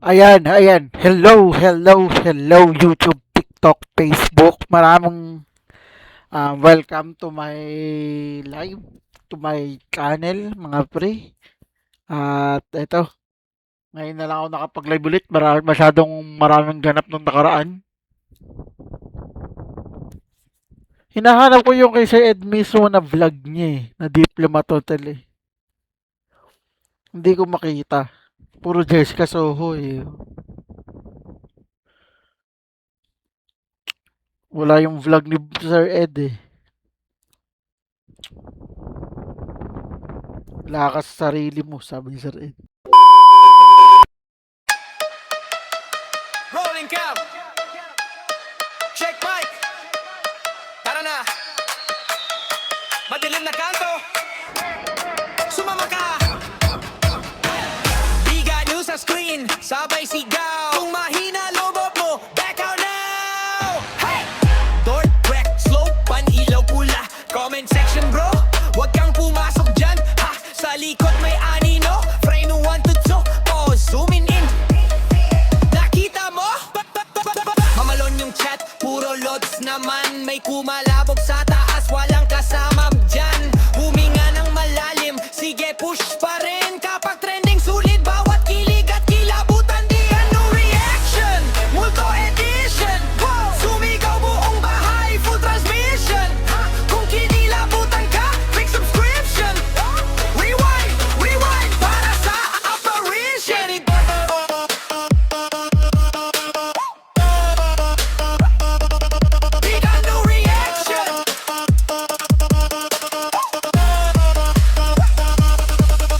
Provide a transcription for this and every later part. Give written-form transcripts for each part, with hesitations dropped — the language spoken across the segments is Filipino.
Ayan. Hello YouTube, TikTok, Facebook. Maraming welcome to my live, to my channel, mga pre. At ito, ngayon na lang ako nakapag-live ulit. Maraming ganap nung nakaraan. Hinahanap ko yung kay Sir Ed mismo na vlog niya na Diplomat Hotel eh. Hindi ko makita. Puro Jessica Soho eh. Wala yung vlog ni Sir Ed eh. Lakas sa sarili mo, sabi ni Sir Ed. Rolling cam. Check mic. Tara na. Madilim na kanto. Sumama ka. Biga news sa screen. Sabay sigaw. Kung mahina lobot mo, back out now. Hey! Door, wreck, slow, pan-ilaw pula. Comment section bro. Huwag kang pumasok dyan. Ha! Sa likod may anino. Frame 1 to 2. Pause, zooming in. Nakita mo? Mamalon yung chat, puro loads naman. May kumalabog sa taas, walang kasama dyan. Huminga ng malalim, sige push pa rin. Kapag trending sulit, bawat kilig at kilabutan. Di ano reaction, multo edition. Sumigaw buong bahay, full transmission. Kung kinilabutan ka, click subscription. Rewind, para sa apparition. Big ano reaction.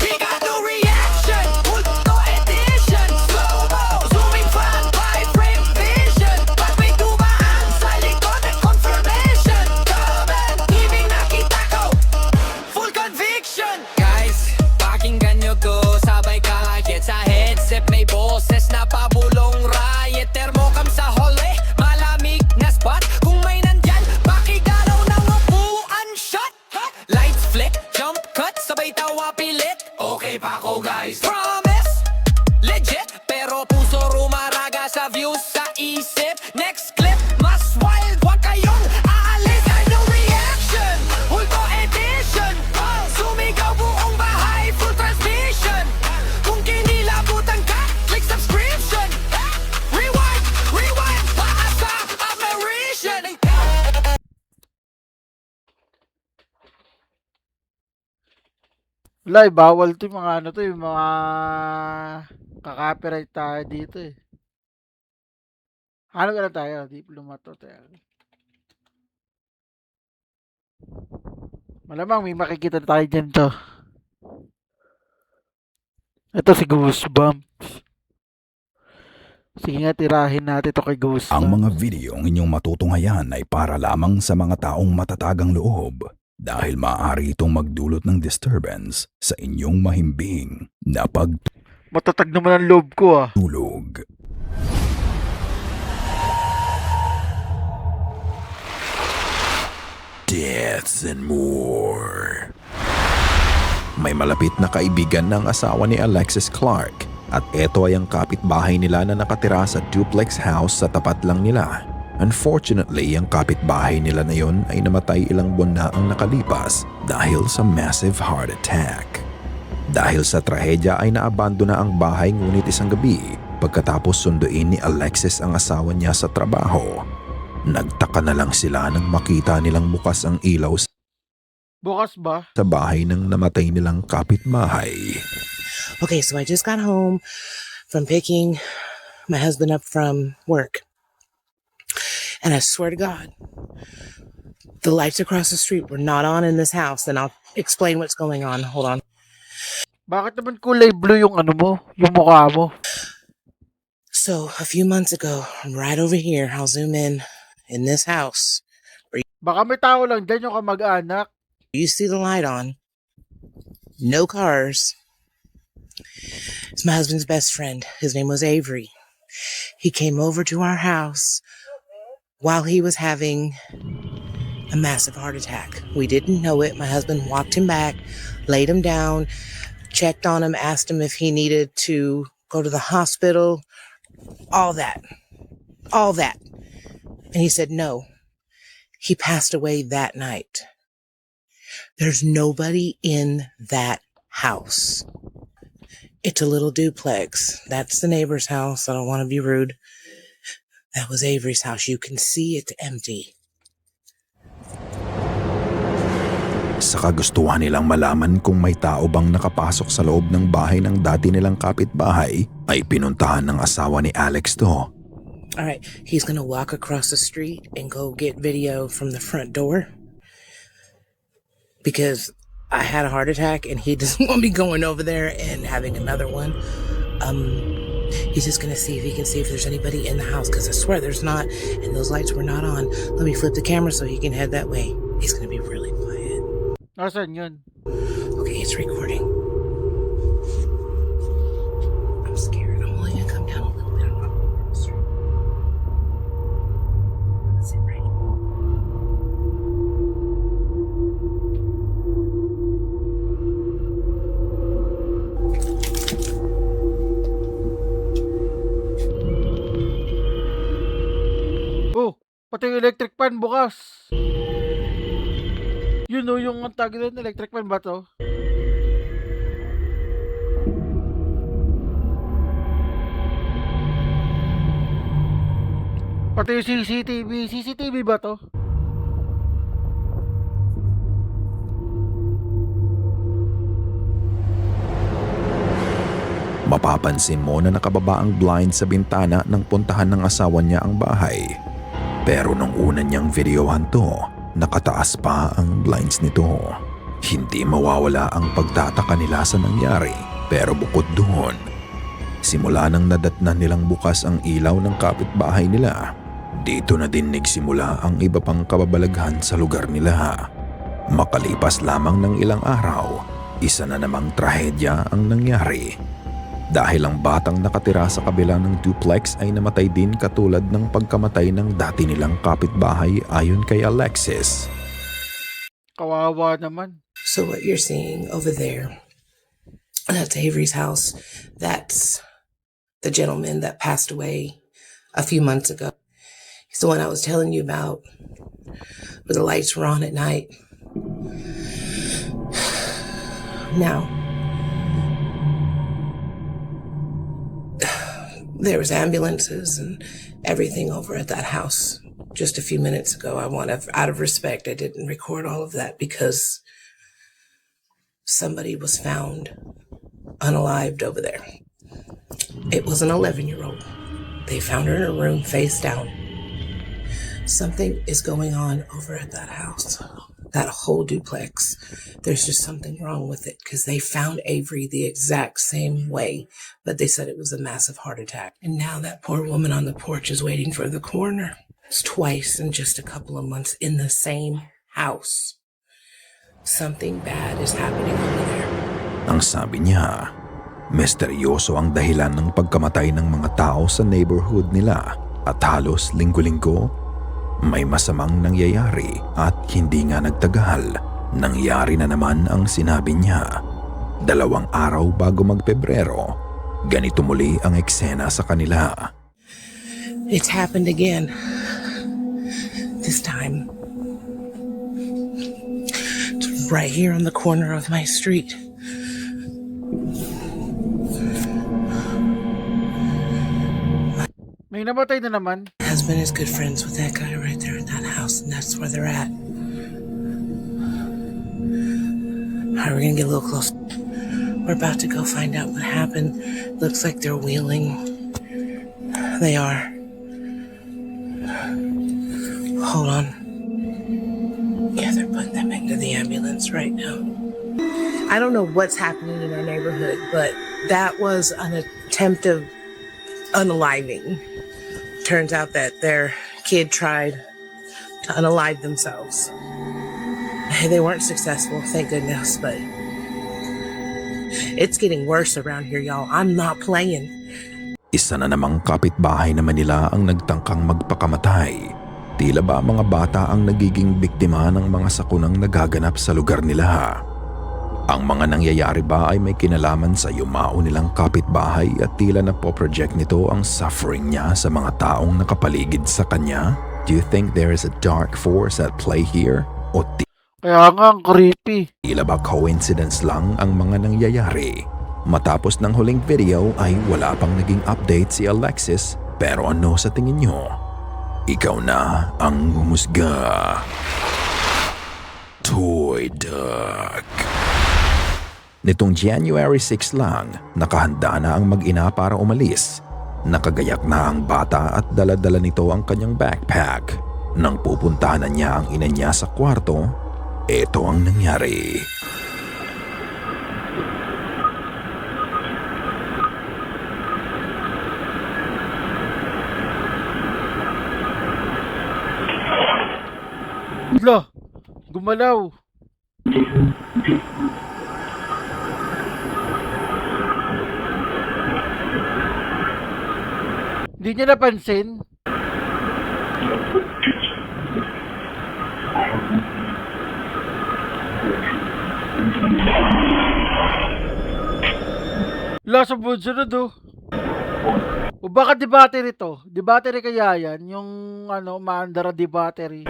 Big ano reaction. Multo edition. Slow-mo, zooming fan by frame vision. Pag may dumaan sa likod ng confirmation. Comment, giving nakita ko. Full conviction. Guys, pakinggan nyo to. Sabay kahit sa headset may boses na pabulong riot. Thermocam sa hallway, malamig na spot. Kung may nandyan, pakigalaw ng upuan shot. Lights flick, jump cut, sabay tawa pilit. Okay pa ako guys. Promise, legit. Pero puso rumaraga sa views sa isip. Next clip, mas wild. Huwag kayong aalis. Ano reaction? Hulto edition. Sumigaw buong bahay, full transmission. Kung kinilabutan ka, click subscription. Rewind, para sa apparition. Wala, bawal to yung mga ano to, yung mga kakopyright tayo dito eh. Ano ka na tayo? Diplomat Hotel. Malamang may makikita tayo dyan to. Ito si Goosebumps. Sige nga, tirahin natin to kay Goosebumps. Ang mga videong inyong matutunghayan ay para lamang sa mga taong matatagang loob dahil maaari itong magdulot ng disturbance sa inyong mahimbing na Matatag naman ang loob ko ah. pagtulog. Deaths and more. May malapit na kaibigan ng asawa ni Alexis Clark at ito ay ang kapitbahay nila na nakatira sa duplex house sa tapat lang nila. Unfortunately, ang kapitbahay nila na yon ay namatay ilang buwan na ang nakalipas dahil sa massive heart attack. Dahil sa trahedya ay naabandona ang bahay ngunit isang gabi pagkatapos sunduin ni Alexis ang asawa niya sa trabaho. Nagtaka na lang sila nang makita nilang bukas ang ilaw Bukas ba? sa bahay ng namatay nilang kapitbahay. Okay, so I just got home from picking my husband up from work. And I swear to God, the lights across the street were not on in this house. And I'll explain what's going on. Hold on. Bakit naman kulay blue yung ano mo? Yung mukha mo? So a few months ago, right over here, I'll zoom in this house. Baka may tao lang dyan yung kamag-anak. You see the light on. No cars. It's my husband's best friend. His name was Avery. He came over to our house while he was having a massive heart attack. We didn't know it. My husband walked him back, laid him down, checked on him, asked him if he needed to go to the hospital, all that. And he said, no, he passed away that night. There's nobody in that house. It's a little duplex. That's the neighbor's house. I don't want to be rude. That was Avery's house. You can see it's empty. Sa kagustuhan nilang malaman kung may tao bang nakapasok sa loob ng bahay ng dati nilang kapitbahay, ay pinuntahan ng asawa ni Alex to. All right, he's gonna walk across the street and go get video from the front door because I had a heart attack and he doesn't want me going over there and having another one. He's just gonna see if he can see if there's anybody in the house because I swear there's not, and those lights were not on. Let me flip the camera so he can head that way. He's gonna be really quiet. Nasaan yun? Okay, it's recording. I'm scared. I'm only gonna come down a little bit. I'm not going down the street. That's it, right? Oh, pati yung electric fan bukas. Yun o, yung ang tawag doon, electric fan ba to? Pati yung CCTV ba to? Mapapansin mo na nakababa ang blind sa bintana nang puntahan ng asawa niya ang bahay. Pero nung una niyang videohan to, nakataas pa ang blinds nito. Hindi mawawala ang pagtataka nila sa nangyari. Pero bukod doon, simula nang nadatnan nilang bukas ang ilaw ng kapitbahay nila, dito na din nagsimula ang iba pang kababalaghan sa lugar nila. Makalipas lamang ng ilang araw, isa na namang trahedya ang nangyari. Dahil ang batang nakatira sa kabila ng duplex ay namatay din katulad ng pagkamatay ng dati nilang kapitbahay ayon kay Alexis. Kawawa naman. So what you're seeing over there, that's Avery's house. That's the gentleman that passed away a few months ago. He's the one I was telling you about, where the lights were on at night. Now, there was ambulances and everything over at that house just a few minutes ago. Out of respect, I didn't record all of that because somebody was found unalived over there. It was an 11-year-old. They found her in her room face down. Something is going on over at that house. That whole duplex. There's just something wrong with it because they found Avery the exact same way, but they said it was a massive heart attack. And now that poor woman on the porch is waiting for the coroner. It's twice in just a couple of months in the same house. Something bad is happening over there. Ang sabi niya, misteryoso ang dahilan ng pagkamatay ng mga tao sa neighborhood nila at halos linggo-linggo may masamang nangyayari at hindi nga nagtagal. Nangyari na naman ang sinabi niya. 2 araw bago mag-Pebrero, ganito muli ang eksena sa kanila. It's happened again. This time, it's right here on the corner of my street. May namatay na naman. Husband is good friends with that guy right there at that house, and that's where they're at. Alright, we're gonna get a little closer. We're about to go find out what happened. Looks like they're wheeling. They are. Hold on. Yeah, they're putting them into the ambulance right now. I don't know what's happening in our neighborhood, but that was an attempt of unaliving. Turns out that their kid tried to unalive themselves. They weren't successful, thank goodness, but it's getting worse around here, y'all. I'm not playing. Isa na namang kapitbahay naman nila ang nagtangkang magpakamatay. Tila ba mga bata ang nagiging biktima ng mga sakunang nagaganap sa lugar nila? Ang mga nangyayari ba ay may kinalaman sa yumao nilang kapitbahay at tila napoproject nito ang suffering niya sa mga taong nakapaligid sa kanya? Do you think there is a dark force at play here? O Kaya nga, ang creepy. tila ba coincidence lang ang mga nangyayari? Matapos ng huling video ay wala pang naging update si Alexis, pero ano sa tingin nyo? Ikaw na ang humusga. Toy Duck. Nitong January 6 lang, nakahanda na ang mag-ina para umalis. Nakagayak na ang bata at dala-dala nito ang kanyang backpack. Nang pupuntahan na niya ang ina niya sa kwarto, ito ang nangyari. Hala, gumalaw. Hindi niya napansin. Wala sa sunod oh. O baka di battery to? Di battery kaya yan? Yung ano, maandara di battery.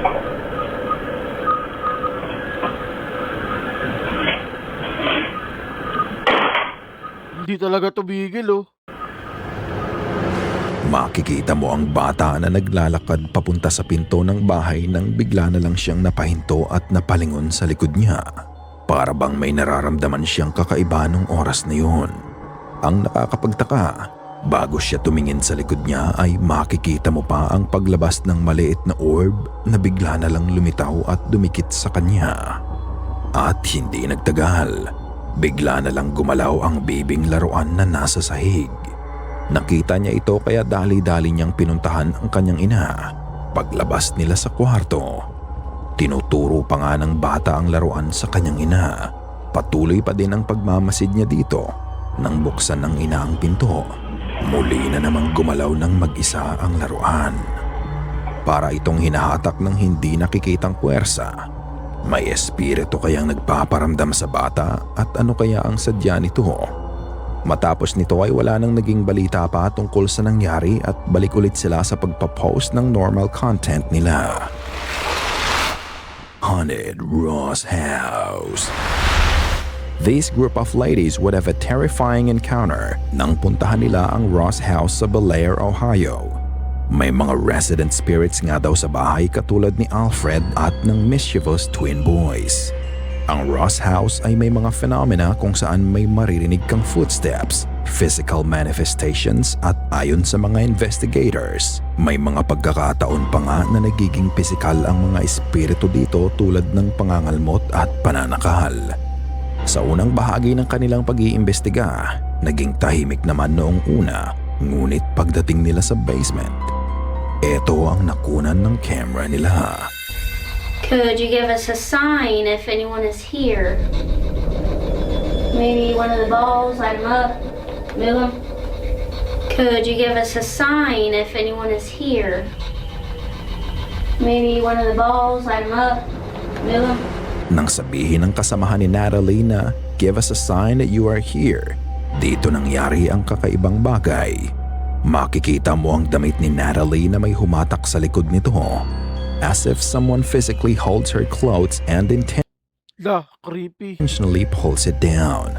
Hindi talaga tumigil oh. Makikita mo ang bata na naglalakad papunta sa pinto ng bahay nang bigla na lang siyang napahinto at napalingon sa likod niya. Para bang may nararamdaman siyang kakaiba nung oras na yun. Ang nakakapagtaka, bago siya tumingin sa likod niya ay makikita mo pa ang paglabas ng maliit na orb na bigla na lang lumitaw at dumikit sa kanya. At hindi nagtagal, bigla na lang gumalaw ang bibing laruan na nasa sahig. Nakita niya ito kaya dali-dali niyang pinuntahan ang kanyang ina. Paglabas nila sa kwarto, tinuturo pa nga ng bata ang laruan sa kanyang ina. Patuloy pa din ang pagmamasid niya dito nang buksan ng ina ang pinto. Muli na namang gumalaw ng mag-isa ang laruan. Para itong hinahatak ng hindi nakikitang puwersa. May espiritu kayang nagpaparamdam sa bata at ano kaya ang sadya nito? Matapos nito ay wala nang naging balita pa tungkol sa nangyari at balik ulit sila sa pagpapost ng normal content nila. Haunted Ross House. This group of ladies would have a terrifying encounter nang puntahan nila ang Ross House sa Bellaire, Ohio. May mga resident spirits nga daw sa bahay katulad ni Alfred at ng mischievous twin boys. Ang Ross House ay may mga phenomena kung saan may maririnig kang footsteps, physical manifestations at ayon sa mga investigators, may mga pagkakataon pa nga na nagiging pisikal ang mga espiritu dito tulad ng pangangalmot at pananakal. Sa unang bahagi ng kanilang pag-iimbestiga, naging tahimik naman noong una, ngunit pagdating nila sa basement, ito ang nakunan ng camera nila. Could you give us a sign if anyone is here? Maybe one of the balls, light them up, move them. Could you give us a sign if anyone is here? Maybe one of the balls, light them up, move them. Nang sabihin ng kasamahan ni Natalie na give us a sign that you are here, dito nangyari ang kakaibang bagay. Makikita mo ang damit ni Natalie na may humatak sa likod nito, as if someone physically holds her clothes and La, creepy. intentionally pulls it down.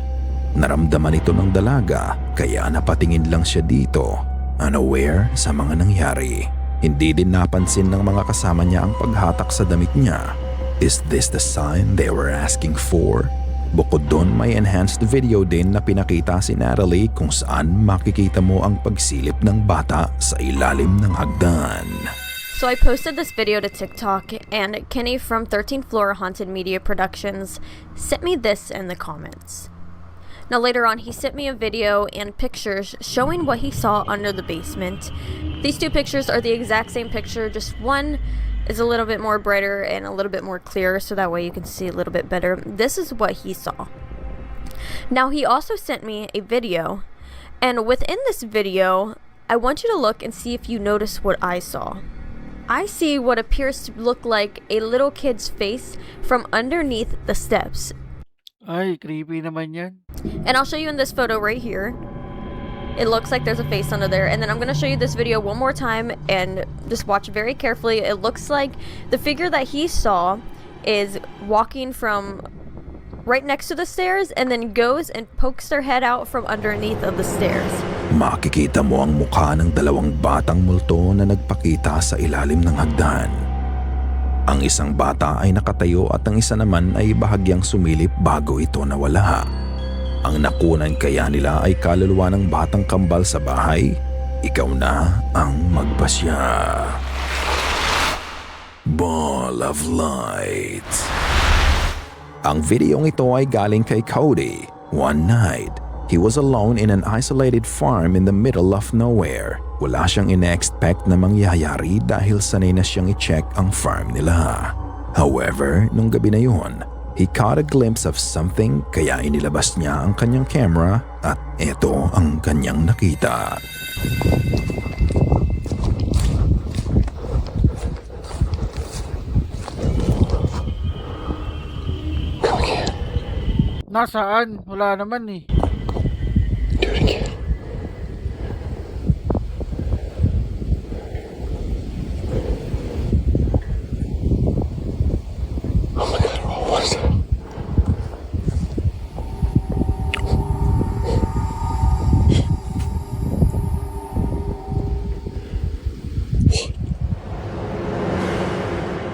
Naramdaman ito ng dalaga kaya napatingin lang siya dito, unaware sa mga nangyari. Hindi din napansin ng mga kasama niya ang paghatak sa damit niya. Is this the sign they were asking for? Bukod doon may enhanced video din na pinakita si Natalie kung saan makikita mo ang pagsilip ng bata sa ilalim ng hagdan. So I posted this video to TikTok, and Kenny from 13th Floor Haunted Media Productions sent me this in the comments. Now later on, he sent me a video and pictures showing what he saw under the basement. These two pictures are the exact same picture, just one is a little bit more brighter and a little bit more clear, so that way you can see a little bit better. This is what he saw. Now he also sent me a video, and within this video, I want you to look and see if you notice what I saw. I see what appears to look like a little kid's face from underneath the steps. Ay, creepy naman yan. And I'll show you in this photo right here. It looks like there's a face under there. And then I'm going to show you this video one more time and just watch very carefully. It looks like the figure that he saw is walking from right next to the stairs and then goes and pokes their head out from underneath of the stairs. Makikita mo ang mukha ng dalawang batang multo na nagpakita sa ilalim ng hagdan. Ang isang bata ay nakatayo at ang isa naman ay bahagyang sumilip bago ito nawala. Ang nakunan kaya nila ay kaluluwa ng batang kambal sa bahay? Ikaw na ang magpasya. Ball of Light. Ang videong ito ay galing kay Cody. One night, he was alone in an isolated farm in the middle of nowhere. Wala siyang ina-expect na mangyayari dahil sanay na siyang i-check ang farm nila. However, nung gabi na yun, he caught a glimpse of something kaya inilabas niya ang kanyang camera at ito ang kanyang nakita. Nasaan? Wala naman eh.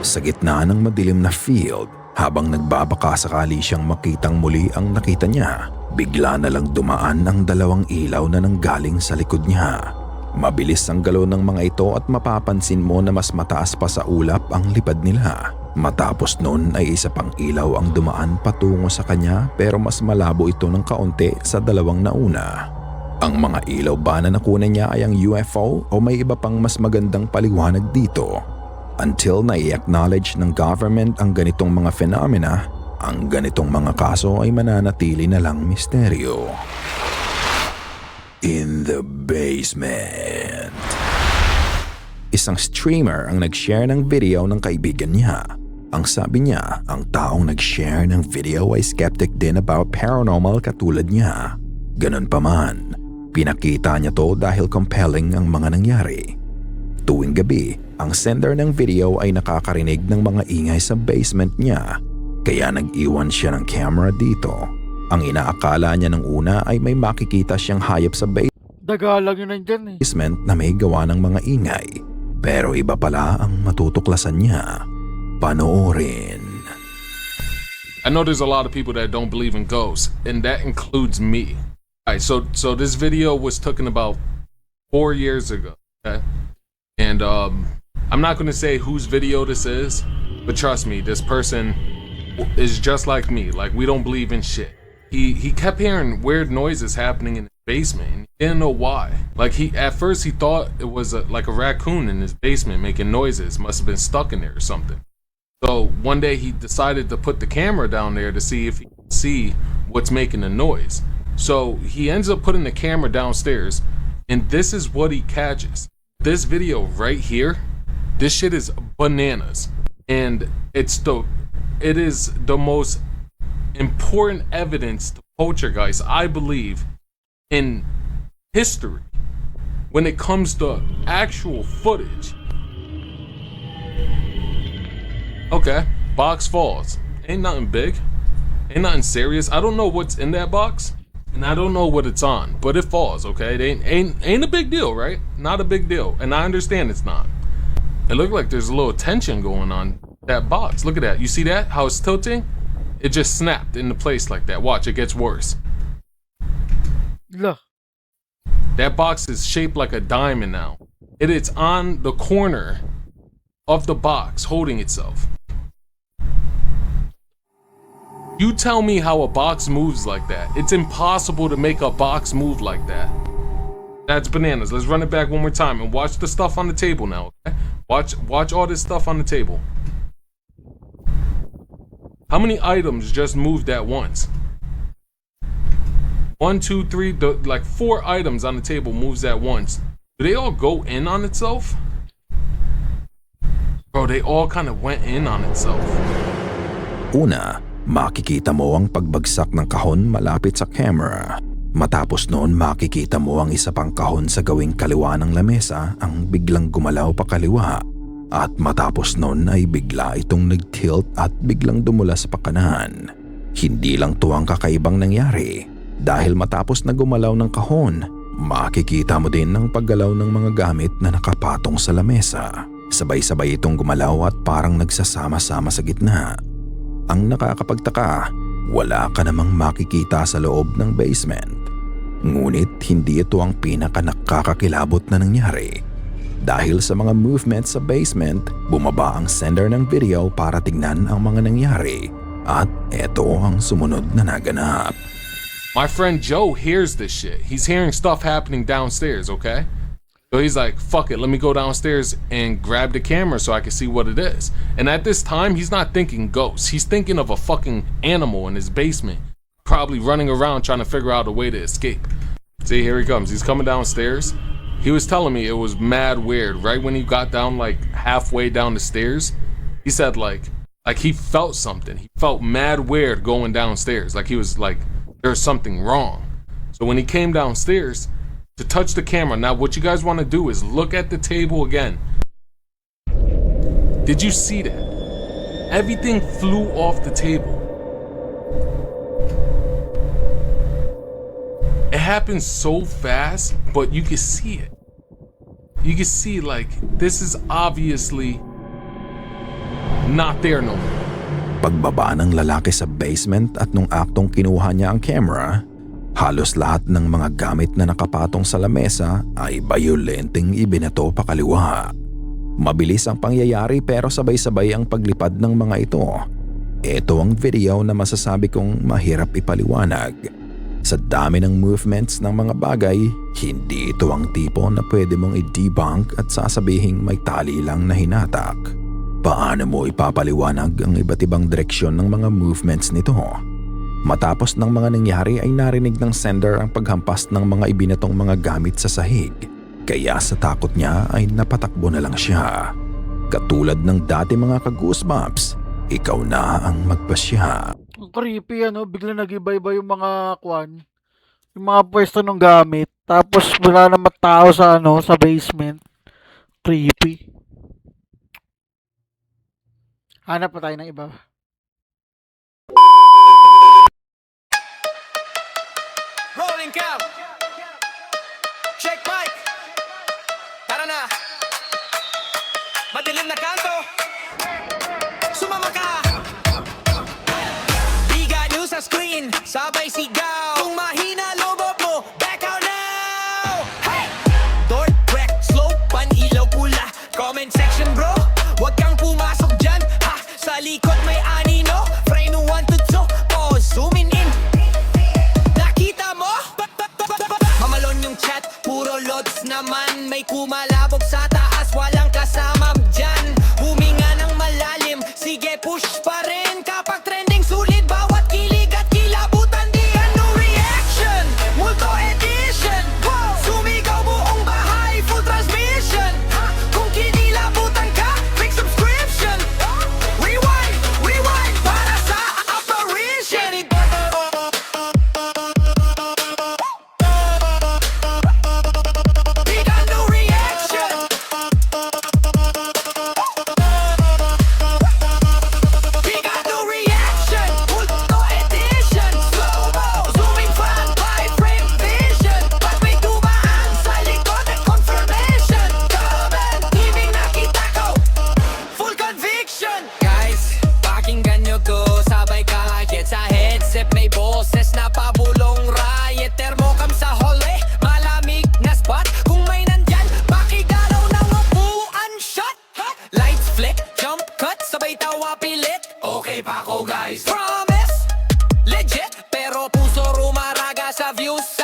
Sa gitna ng madilim na field, habang nagbabaka sakali siyang makitang muli ang nakita niya, bigla na lang dumaan ang dalawang ilaw na nanggaling sa likod niya. Mabilis ang galaw ng mga ito at mapapansin mo na mas mataas pa sa ulap ang lipad nila. Matapos nun ay isa pang ilaw ang dumaan patungo sa kanya pero mas malabo ito ng kaunti sa dalawang nauna. Ang mga ilaw ba na nakunan niya ay ang UFO o may iba pang mas magandang paliwanag dito? Until na-i-acknowledge ng government ang ganitong mga phenomena, ang ganitong mga kaso ay mananatili na lang misteryo. In the basement. Isang streamer ang nag-share ng video ng kaibigan niya. Ang sabi niya, ang taong nag-share ng video ay skeptic din about paranormal katulad niya. Ganun pa man, pinakita niya to dahil compelling ang mga nangyari. Tuwing gabi, ang sender ng video ay nakakarinig ng mga ingay sa basement niya, kaya nag-iwan siya ng camera dito. Ang inaakala niya ng una ay may makikita siyang hayop sa Dagalang yun nandyan eh. basement na may gawa ng mga ingay, pero iba pala ang matutuklasan niya. Panoorin. I know there's a lot of people that don't believe in ghosts, and that includes me. Alright, so this video was taken about 4 years ago, okay? And I'm not gonna say whose video this is, but trust me, this person is just like me. Like, we don't believe in shit. He kept hearing weird noises happening in his basement, and he didn't know why. Like, at first he thought it was like a raccoon in his basement making noises, must have been stuck in there or something. So one day he decided to put the camera down there to see if he could see what's making the noise. So he ends up putting the camera downstairs, and this is what he catches. This video right here, this shit is bananas, and it is the most important evidence to poltergeist, I believe, in history when it comes to actual footage. Okay, box falls. Ain't nothing big. Ain't nothing serious. I don't know what's in that box, and I don't know what it's on, but it falls, okay? It ain't a big deal, right? Not a big deal, and I understand it's not. It looked like there's a little tension going on that box. Look at that. You see that? How it's tilting? It just snapped into place like that. Watch, it gets worse. Lah. That box is shaped like a diamond now. It is on the corner of the box, holding itself. You tell me how a box moves like that. It's impossible to make a box move like that. That's bananas. Let's run it back one more time and watch the stuff on the table now, okay? Watch all this stuff on the table. How many items just moved at once? 1, 2, 3, like 4 items on the table moves at once. Do they all go in on itself? Bro, they all kind of went in on itself. Una, Makikita mo ang pagbagsak ng kahon malapit sa camera. Matapos noon makikita mo ang isa pang kahon sa gawing kaliwa ng lamesa ang biglang gumalaw pa kaliwa. At matapos noon ay bigla itong nag-tilt at biglang dumula sa pakanan. Hindi lang to ang kakaibang nangyari. Dahil matapos na gumalaw ng kahon, makikita mo din ang paggalaw ng mga gamit na nakapatong sa lamesa. Sabay-sabay itong gumalaw at parang nagsasama-sama sa gitna. Ang nakakapagtaka, wala ka namang makikita sa loob ng basement. Ngunit hindi ito ang pinaka-nakakakilabot na nangyari. Dahil sa mga movements sa basement, bumaba ang sender ng video para tignan ang mga nangyari. At eto ang sumunod na naganap. My friend Joe hears this shit. He's hearing stuff happening downstairs, okay? So he's like, fuck it, let me go downstairs and grab the camera so I can see what it is. And at this time, he's not thinking ghosts. He's thinking of a fucking animal in his basement, probably running around trying to figure out a way to escape. See, here he comes. He's coming downstairs. He was telling me it was mad weird. Right when he got down, like halfway down the stairs, he said like he felt something. He felt mad weird going downstairs. Like he was like, there's something wrong. So when he came downstairs to touch the camera, now what you guys want to do is look at the table again. Did you see that? Everything flew off the table. It happened so fast, but you can see it. You can see like this is obviously not there no more. Pagbaba ng lalaki sa basement at nung aktong kinuha niya ang camera, halos lahat ng mga gamit na nakapatong sa lamesa ay bayolenteng ibinato pa kaliwa. Mabilis ang pangyayari pero sabay-sabay ang paglipad ng mga ito. Ito ang video na masasabi kong mahirap ipaliwanag. Sa dami ng movements ng mga bagay, hindi ito ang tipo na pwede mong i-debunk at sasabihing may tali lang na hinatak. Paano mo ipapaliwanag ang iba't ibang direksyon ng mga movements nito? Matapos ng mga nangyari ay narinig ng sender ang paghampas ng mga ibinatong mga gamit sa sahig. Kaya sa takot niya ay napatakbo na lang siya. Katulad ng dati mga ka-goosebumps, ikaw na ang magpasya. Ang creepy bigla nag-iba-iba yung mga yung mga pwesto ng gamit. Tapos wala naman tao sa sa basement. Creepy. Hanap pa tayo ng iba. Rolling count. Check mic. Tara na. Madilim na kanto. Sumama ka. Biga nyo sa screen. Sabay sigaw. Kung mahina lobot mo, back out now. Hey! Dork, wreck, slow, pan-ilaw pula. Comment section bro. Huwag kang pumasok dyan. Ha! Sa likod may anino. Frame 1 to 2. Pause. Zooming in. Nakita mo? Mamalon yung chat. Puro lods naman. May kumalabog sa taas. Walang kasama dyan. Huminga ng malalim. Sige push pa rin. Kapag trending sulit. Bawat kilig at kilabutan. Di ano reaction. Multo edition. Sumigaw buong bahay. Full transmission. Kung kinilabutan ka, click subscription. Rewind, rewind para sa apparition. Big ano reaction. Big ano reaction. Multo edition. Slow-mo, zooming fan, 5-frame vision. Pag may dumaan sa likod at confirmation. Comment, ibig nakita ko. Full conviction. Guys, pakinggan nyo to. Sabay kahit sa headset may boses na pabulong riot. Thermocam sa hole, malamig na spot. Kung may nandyan, pakigalaw ng upuan shot. Lights flick, jump cut, sabay tawa pilit. Okay pa ako guys. Promise, legit, pero puso rumaraga sa views.